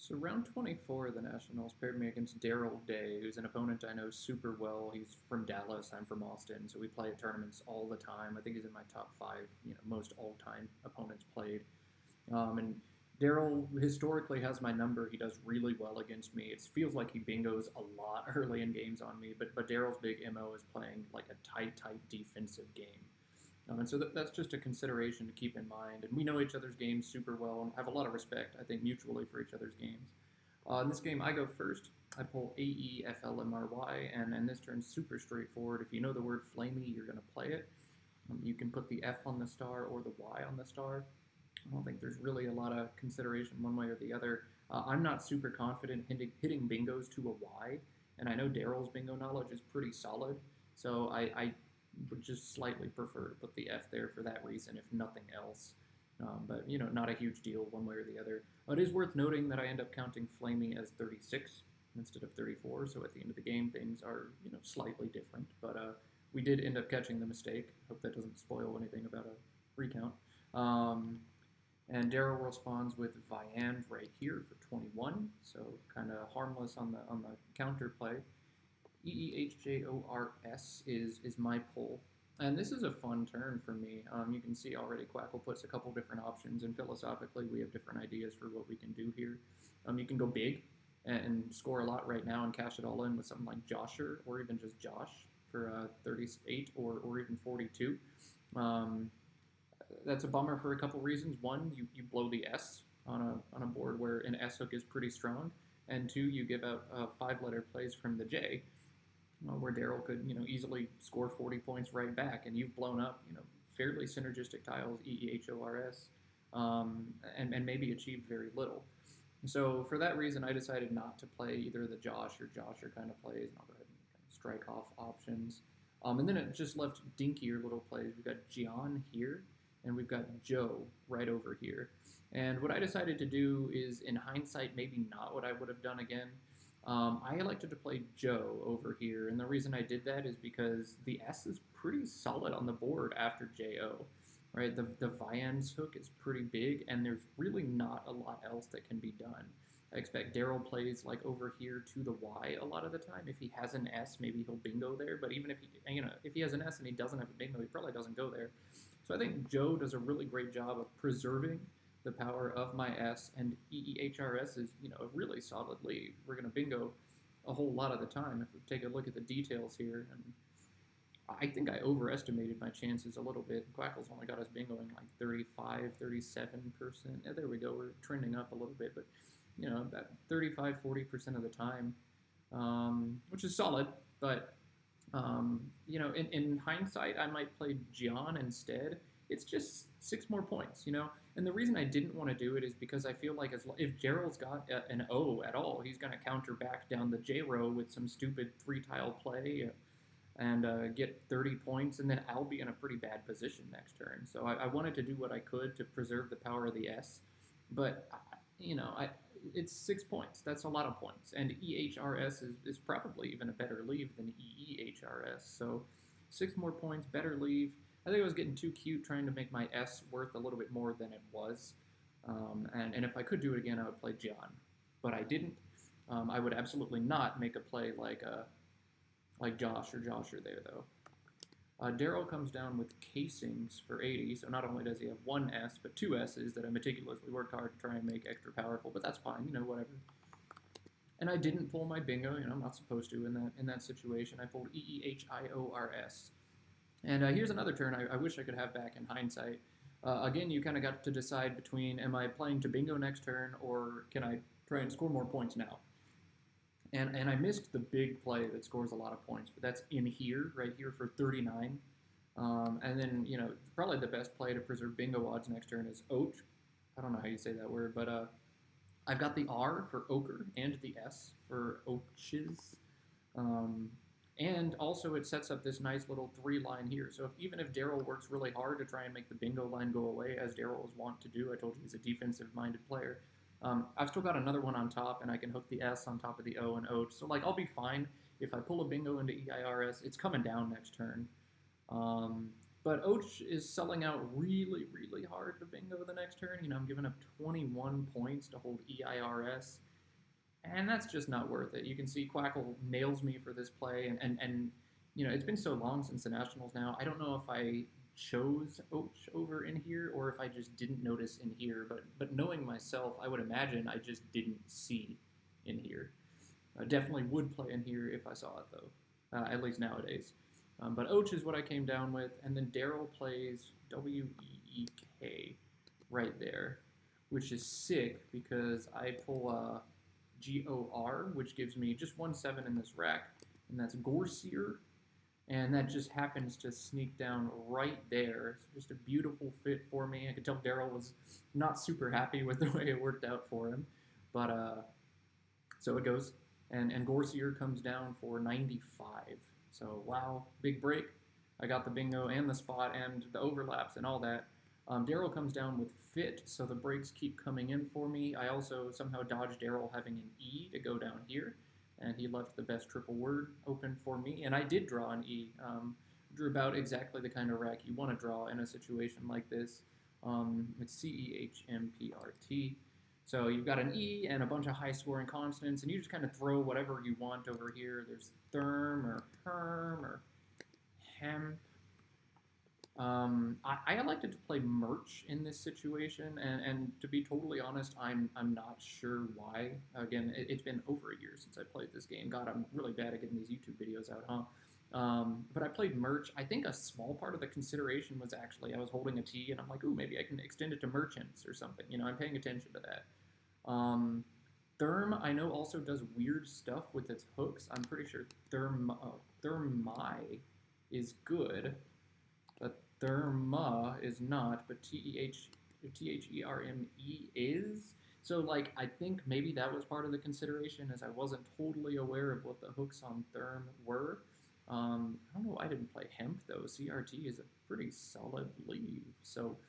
So round 24 of the Nationals paired me against Darrell Day, who's an opponent I know super well. He's from Dallas, I'm from Austin, so we play at tournaments all the time. I think he's in my top five, most all-time opponents played. And Darrell historically has my number. He does really well against me. It feels like he bingos a lot early in games on me, but Darrell's big MO is playing like a tight defensive game. And so that's just a consideration to keep in mind. And we know each other's games super well and have a lot of respect, I think, mutually for each other's games. In this game, I go first. I pull AEFLMRY, and this turn's super straightforward. If you know the word flamey, you're going to play it. You can put the F on the star or the Y on the star. I don't think there's really a lot of consideration one way or the other. I'm not super confident hitting bingos to a Y, and I know Darrell's bingo knowledge is pretty solid, so I would just slightly prefer to put the F there for that reason, if nothing else. But, not a huge deal one way or the other. It is worth noting that I end up counting Flamey as 36 instead of 34, so at the end of the game, things are, slightly different. But we did end up catching the mistake. Hope that doesn't spoil anything about a recount. And Darrell responds with Viand right here for 21, so kind of harmless on the counter play. EEHJORS is my pull. And this is a fun turn for me. You can see already Quackle puts a couple different options, and philosophically we have different ideas for what we can do here. You can go big and score a lot right now and cash it all in with something like Josher, or even just Josh for 38 or even 42. That's a bummer for a couple reasons. One, you blow the S on a board where an S hook is pretty strong, and two, you give out 5-letter plays from the J, where Darrell could, easily score 40 points right back, and you've blown up, fairly synergistic tiles, EEHORS, and maybe achieved very little. So for that reason, I decided not to play either the Josh or Josher kind of plays, and I'll go ahead and kind of strike off options. And then it just left dinkier little plays. We've got Gian here, and we've got Joe right over here. And what I decided to do is, in hindsight, maybe not what I would have done again. I elected to play Joe over here, and the reason I did that is because the S is pretty solid on the board after JO, right? The Viand's hook is pretty big, and there's really not a lot else that can be done. I expect Darrell plays like over here to the Y a lot of the time. If he has an S, maybe he'll bingo there, but even if he has an S and he doesn't have a bingo, he probably doesn't go there. So I think Joe does a really great job of preserving the power of my S, and EEHRS is, a really solid lead. We're going to bingo a whole lot of the time if we take a look at the details here. And I think I overestimated my chances a little bit. Quackle's only got us bingoing like 35, 37%. Yeah, there we go. We're trending up a little bit, but, about 35, 40% of the time, which is solid. But, in hindsight, I might play Gian instead. It's just 6 more points, And the reason I didn't want to do it is because I feel like if Darrell's got an O at all, he's going to counter back down the J row with some stupid 3-tile play and get 30 points, and then I'll be in a pretty bad position next turn. So I wanted to do what I could to preserve the power of the S. But, it's 6 points. That's a lot of points. And EHRS is probably even a better leave than EEHRS. So 6 more points, better leave. I think I was getting too cute trying to make my S worth a little bit more than it was. And if I could do it again, I would play John. But I didn't. I would absolutely not make a play like Josh or Josher there, though. Darrell comes down with casings for 80, so not only does he have 1 S, but 2 S's that I meticulously worked hard to try and make extra powerful, but that's fine, whatever. And I didn't pull my bingo, I'm not supposed to in that situation. I pulled EEHIORS. And here's another turn I wish I could have back in hindsight. Again, you kind of got to decide between, am I playing to bingo next turn, or can I try and score more points now? And I missed the big play that scores a lot of points, but that's in here, right here for 39. And then, probably the best play to preserve bingo odds next turn is Och. I don't know how you say that word, but I've got the R for ochre and the S for oches. And also it sets up this nice little 3-line here. So even if Darrell works really hard to try and make the bingo line go away, as Darrell is wont to do, I told you he's a defensive-minded player, I've still got another one on top, and I can hook the S on top of the O and Och. So, I'll be fine. If I pull a bingo into EIRS, it's coming down next turn. But Och is selling out really, really hard to bingo the next turn. I'm giving up 21 points to hold EIRS. and that's just not worth it. You can see Quackle nails me for this play, and it's been so long since the Nationals now. I don't know if I chose Oach over in here or if I just didn't notice in here, but knowing myself, I would imagine I just didn't see in here. I definitely would play in here if I saw it, though, at least nowadays. But Oach is what I came down with, and then Darrell plays Week right there, which is sick because I pull GOR, which gives me just 1/7 in this rack, and that's Gorseer, and that just happens to sneak down right there. It's just a beautiful fit for me. I could tell Darrell was not super happy with the way it worked out for him, but so it goes, and Gorseer comes down for 95. So wow, big break. I got the bingo and the spot and the overlaps and all that. Darrell comes down with fit, so the breaks keep coming in for me. I also somehow dodged Darrell having an E to go down here, and he left the best triple word open for me, and I did draw an E. Drew about exactly the kind of rack you want to draw in a situation like this. It's CEHMPRT. So you've got an E and a bunch of high-scoring consonants, and you just kind of throw whatever you want over here. There's therm or herm or hemp. I elected to play merch in this situation, and to be totally honest, I'm not sure why. Again, it's been over a year since I played this game. God, I'm really bad at getting these YouTube videos out, huh? But I played merch. I think a small part of the consideration was actually I was holding a T, and I'm like, ooh, maybe I can extend it to merchants or something. I'm paying attention to that. Therm, I know, also does weird stuff with its hooks. I'm pretty sure thermi is good, but therma is not, but THERME is. So, I think maybe that was part of the consideration, as I wasn't totally aware of what the hooks on therm were. I don't know why I didn't play hemp, though. CRT is a pretty solid leave. So,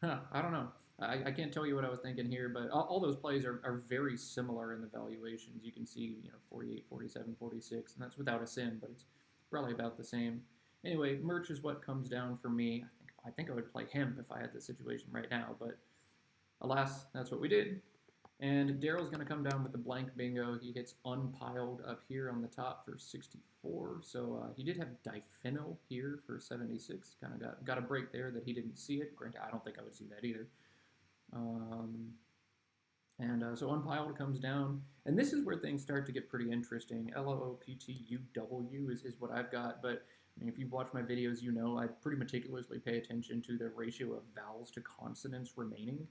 I don't know. I can't tell you what I was thinking here, but all those plays are very similar in the valuations. You can see, 48, 47, 46, and that's without a sin, but it's probably about the same. Anyway, merch is what comes down for me. I think I would play hemp if I had the situation right now, but alas, that's what we did. And Darrell's going to come down with the blank bingo. He hits unpiled up here on the top for 64. So he did have Difino here for 76. Kind of got a break there that he didn't see it. Granted, I don't think I would see that either. So unpiled comes down. And this is where things start to get pretty interesting. LOOPTUW is what I've got. But if you've watched my videos, I pretty meticulously pay attention to the ratio of vowels to consonants remaining.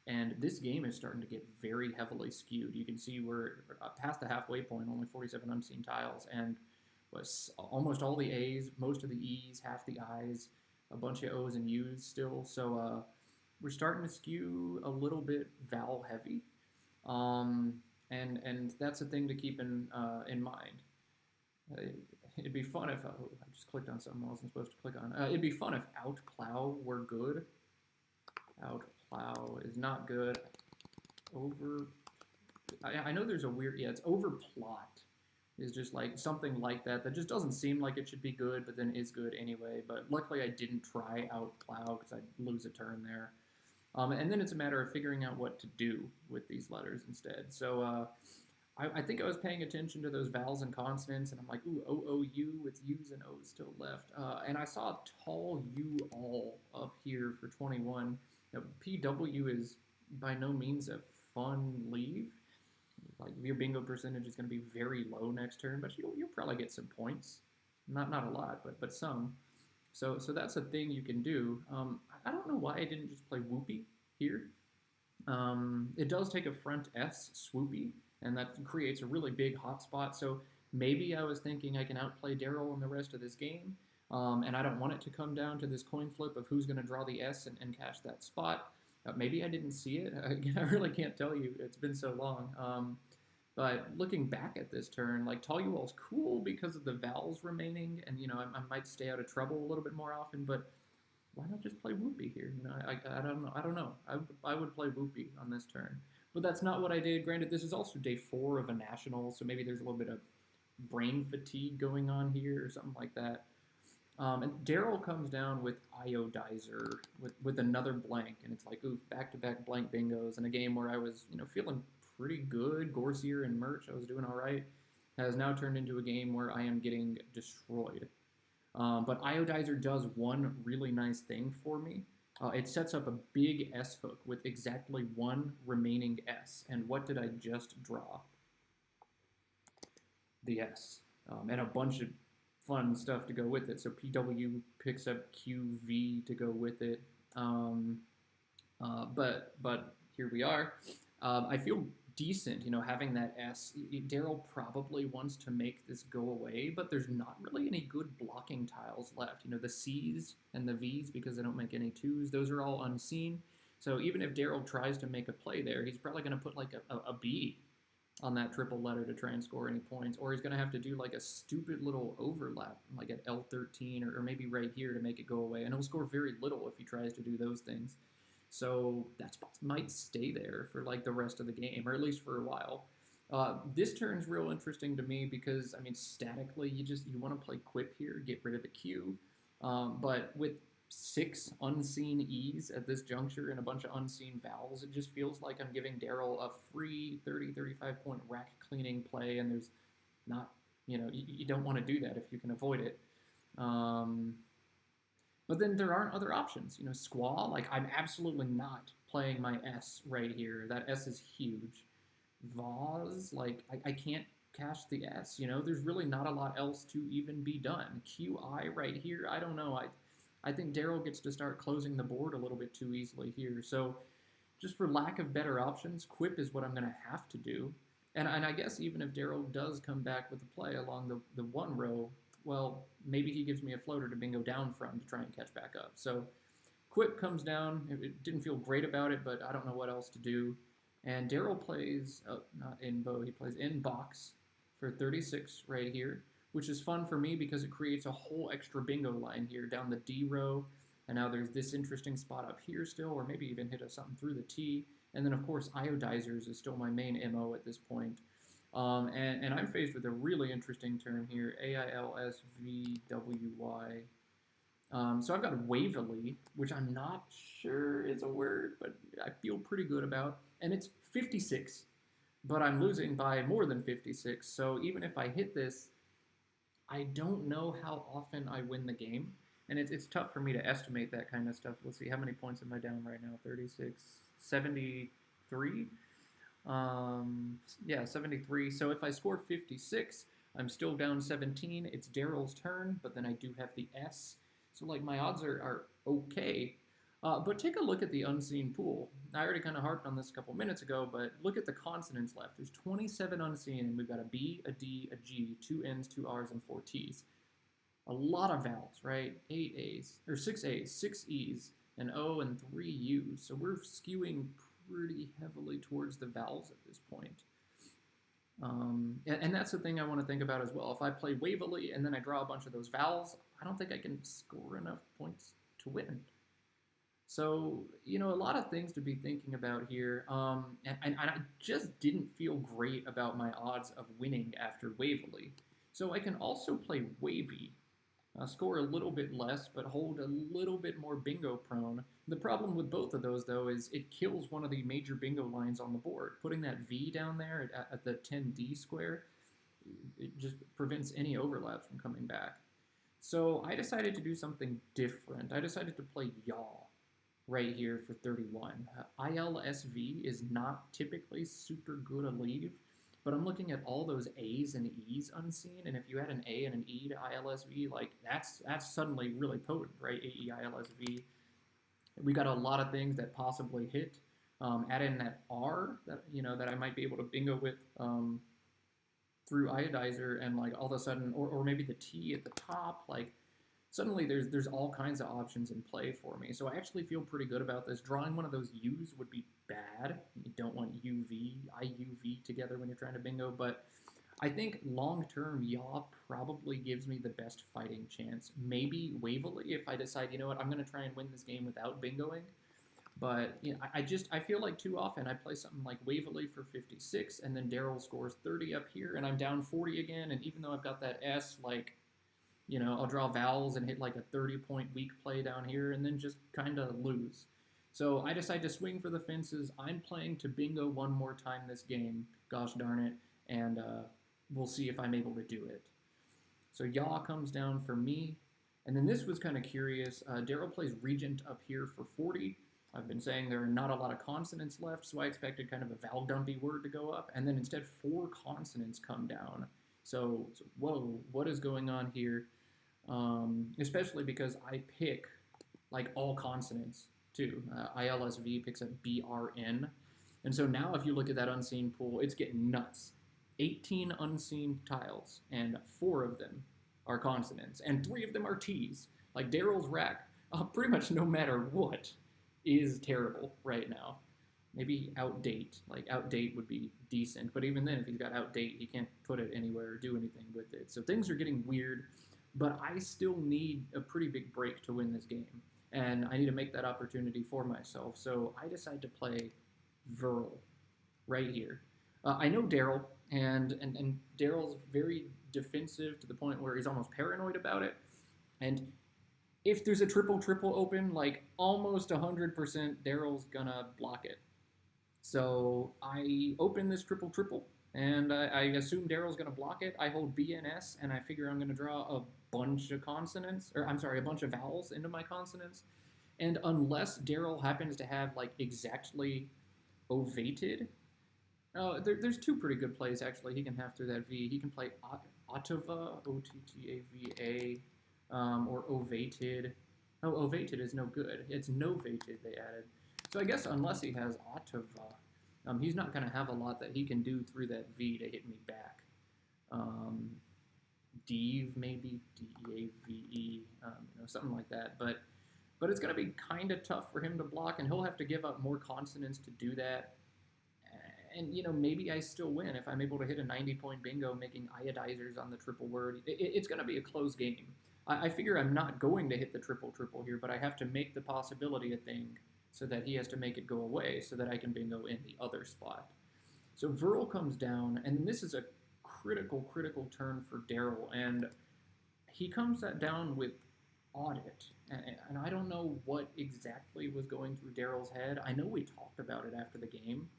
And this game is starting to get very heavily skewed. You can see we're past the halfway point, only 47 unseen tiles, and was almost all the A's, most of the E's, half the I's, a bunch of O's and U's still. So we're starting to skew a little bit vowel heavy, and that's a thing to keep in mind. It'd be fun if I just clicked on something I wasn't supposed to click on. It'd be fun if outplow were good. Outplow is not good. I know there's a weird, it's overplot is just something like that just doesn't seem like it should be good, but then is good anyway. But luckily I didn't try outplow because I'd lose a turn there. And then it's a matter of figuring out what to do with these letters instead. So I think I was paying attention to those vowels and consonants, and I'm like, ooh, OOU with U's and O's still left. And I saw a tall U all up here for 21. PW is by no means a fun leave. Your bingo percentage is going to be very low next turn, but you'll probably get some points. Not a lot, but some. So that's a thing you can do. I don't know why I didn't just play Whoopie here. It does take a front S, Swoopy, and that creates a really big hotspot. So maybe I was thinking I can outplay Darrell in the rest of this game. And I don't want it to come down to this coin flip of who's going to draw the S and cash that spot. Maybe I didn't see it. I really can't tell you. It's been so long. But looking back at this turn, Toluol's cool because of the vowels remaining, and I might stay out of trouble a little bit more often. But why not just play Whoopie here? I don't know. I would play Whoopie on this turn, but that's not what I did. Granted, this is also day 4 of a national, so maybe there's a little bit of brain fatigue going on here or something like that. And Darrell comes down with Iodizer with another blank, and it's ooh, back-to-back blank bingos in a game where I was, feeling pretty good. Gorsier and Merch, I was doing all right. Has now turned into a game where I am getting destroyed. But Iodizer does one really nice thing for me. It sets up a big S hook with exactly one remaining S. And what did I just draw? The S. And a bunch of fun stuff to go with it. So PW picks up QV to go with it. But here we are. I feel decent, having that S. Darrell probably wants to make this go away, but there's not really any good blocking tiles left. The C's and the V's, because they don't make any 2s, those are all unseen. So even if Darrell tries to make a play there, he's probably going to put like a B on that triple letter to try and score any points, or he's going to have to do like a stupid little overlap, like at L13 or maybe right here to make it go away, and he'll score very little if he tries to do those things. So that might stay there for like the rest of the game, or at least for a while. This turn's real interesting to me because, statically, you want to play Quip here, get rid of the Q. But with 6 unseen E's at this juncture and a bunch of unseen vowels, it just feels like I'm giving Darrell a free 35 point rack cleaning play, and there's not, you don't want to do that if you can avoid it. But then there aren't other options. Squaw, like I'm absolutely not playing my S right here. That S is huge. Vaz, like I can't cash the S. There's really not a lot else to even be done. QI right here, I don't know. I think Darrell gets to start closing the board a little bit too easily here. So just for lack of better options, Quip is what I'm going to have to do. And I guess even if Darrell does come back with a play along the one row, well, maybe he gives me a floater to bingo down from to try and catch back up. So Quip comes down. It didn't feel great about it, but I don't know what else to do. And Darrell plays, not in bow, he plays in box for 36 right here, which is fun for me because it creates a whole extra bingo line here down the D row. And now there's this interesting spot up here still, or maybe even hit something through the T. And then, of course, Iodizers is still my main MO at this point. And I'm faced with a really interesting turn here, AILSVWY. So I've got Waverly, which I'm not sure is a word, but I feel pretty good about. And it's 56, but I'm losing by more than 56. So even if I hit this, I don't know how often I win the game. And it's tough for me to estimate that kind of stuff. Let's see, how many points am I down right now? 36, 73? Yeah, 73. So if I score 56, I'm still down 17. It's Darrell's turn, but then I do have the S. So like my odds are okay. But take a look at the unseen pool. I already kind of harped on this a couple minutes ago, but look at the consonants left. There's 27 unseen, and we've got a B, a D, a G, 2 N's, 2 R's, and 4 T's. A lot of vowels, right? 8 A's, or 6 A's, 6 E's, an O, and 3 U's. So we're skewing pretty heavily towards the vowels at this point. And that's the thing I want to think about as well. If I play Waverly and then I draw a bunch of those vowels, I don't think I can score enough points to win. So, a lot of things to be thinking about here. And I just didn't feel great about my odds of winning after Waverly. So I can also play Wavy. Score a little bit less, but hold a little bit more bingo prone. The problem with both of those, though, is it kills one of the major bingo lines on the board. Putting that V down there at the 10D square, it just prevents any overlaps from coming back. So I decided to do something different. I decided to play Yaw right here for 31. ILSV is not typically super good a leave, but I'm looking at all those A's and E's unseen, and if you add an A and an E to ILSV, like that's suddenly really potent, right? AEILSV. We got a lot of things that possibly hit. Add in that R that that I might be able to bingo with through Iodizer, and like all of a sudden, or maybe the T at the top, like suddenly there's all kinds of options in play for me. So I actually feel pretty good about this. Drawing one of those U's would be bad. You don't want UV, IUV together when you're trying to bingo, but I think long-term Yaw probably gives me the best fighting chance. Maybe Waverly if I decide, I'm going to try and win this game without bingoing. But I feel like too often I play something like Waverly for 56, and then Darrell scores 30 up here, and I'm down 40 again, and even though I've got that S, like, I'll draw vowels and hit like a 30-point weak play down here and then just kind of lose. So I decide to swing for the fences. I'm playing to bingo one more time this game, gosh darn it, and we'll see if I'm able to do it. So yaw comes down for me. And then this was kind of curious. Darrell plays regent up here for 40. I've been saying there are not a lot of consonants left, so I expected kind of a vowel dumpy word to go up. And then instead 4 consonants come down. So whoa, what is going on here? Especially because I pick like all consonants too. ILSV picks up BRN. And so now if you look at that unseen pool, it's getting nuts. 18 unseen tiles, and 4 of them are consonants, and 3 of them are T's. Like Darrell's rack, pretty much no matter what, is terrible right now. Maybe outdate. Like outdate would be decent, but even then, if he's got outdate, he can't put it anywhere or do anything with it. So things are getting weird, but I still need a pretty big break to win this game, and I need to make that opportunity for myself. So I decide to play Verl right here. I know Darrell, and Darrell's very defensive to the point where he's almost paranoid about it. And if there's a triple open, like almost 100%, Darrell's gonna block it. So I open this triple, and I assume Darrell's gonna block it. I hold B and S, and I figure I'm gonna draw a bunch of consonants, or I'm sorry, a bunch of vowels into my consonants. And unless Darrell happens to have like exactly ovated, there's 2 pretty good plays, actually. He can have through that V. He can play Ottava, Ottava, or ovated. Oh, ovated is no good. It's novated, they added. So I guess unless he has Ottava, he's not going to have a lot that he can do through that V to hit me back. Deve, maybe, D-E-A-V-E, something like that. But it's going to be kind of tough for him to block, and he'll have to give up more consonants to do that. And, maybe I still win if I'm able to hit a 90-point bingo making iodizers on the triple word. It's going to be a close game. I figure I'm not going to hit the triple here, but I have to make the possibility a thing so that he has to make it go away so that I can bingo in the other spot. So Verl comes down, and this is a critical turn for Darrell, and he comes down with audit. And I don't know what exactly was going through Darrell's head. I know we talked about it after the game.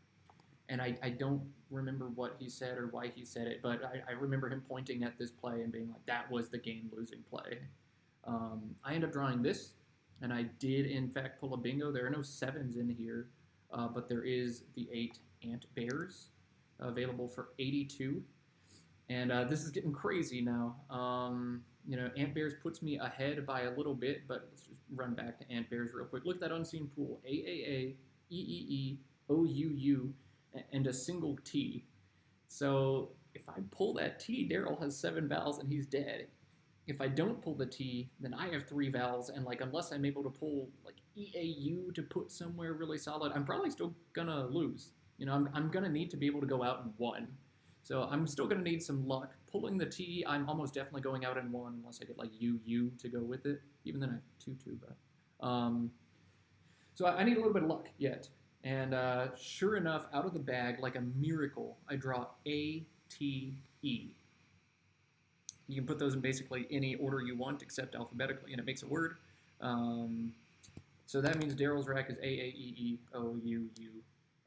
And I don't remember what he said or why he said it, but I remember him pointing at this play and being like, that was the game-losing play. I end up drawing this, and I did, in fact, pull a bingo. There are no 7s in here, but there is the 8 Ant Bears available for 82. And this is getting crazy now. Ant Bears puts me ahead by a little bit, but let's just run back to Ant Bears real quick. Look at that unseen pool. AAA, EEE, OUU, and a single T. So if I pull that T, Darrell has 7 vowels and he's dead. If I don't pull the T, then I have 3 vowels, and unless I'm able to pull EAU to put somewhere really solid, I'm probably still gonna lose. I'm gonna need to be able to go out in 1. So I'm still gonna need some luck. Pulling the T, I'm almost definitely going out in 1 unless I get UU to go with it. Even then I have 2, but so I need a little bit of luck yet. And sure enough, out of the bag, like a miracle, I draw A-T-E. You can put those in basically any order you want except alphabetically, and it makes a word. So that means Darrell's rack is A-A-E-E-O-U-U.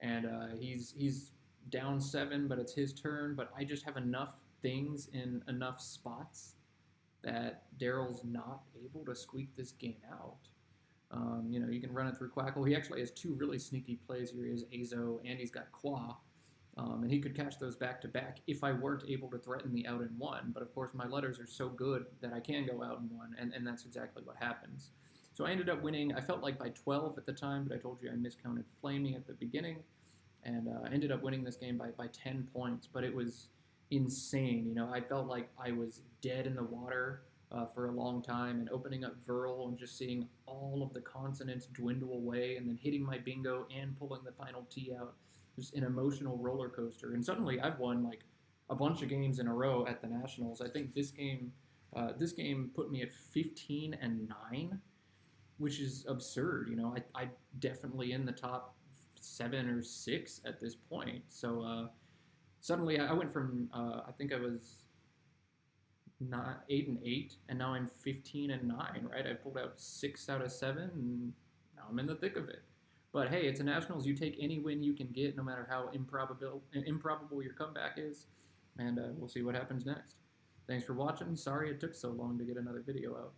And he's down 7, but it's his turn. But I just have enough things in enough spots that Darrell's not able to squeak this game out. You can run it through Quackle. He actually has 2 really sneaky plays here. He has Azo, and he's got Qua. And he could catch those back to back if I weren't able to threaten the out in 1. But of course, my letters are so good that I can go out in 1, and that's exactly what happens. So I ended up winning. I felt like by 12 at the time, but I told you I miscounted Flamey at the beginning. And I ended up winning this game by 10 points. But it was insane. I felt like I was dead in the water for a long time, and opening up Verl and just seeing all of the consonants dwindle away, and then hitting my bingo and pulling the final T out. Just an emotional roller coaster. And suddenly I've won a bunch of games in a row at the Nationals. I think this game put me at 15-9, which is absurd. I definitely in the top 7 or 6 at this point. So suddenly I went from I think I was 8-8, and now I'm 15-9. Right? I pulled out 6 out of 7, and now I'm in the thick of it. But hey, it's a nationals. You take any win you can get, no matter how improbable your comeback is, and we'll see what happens next. Thanks for watching. Sorry it took so long to get another video out.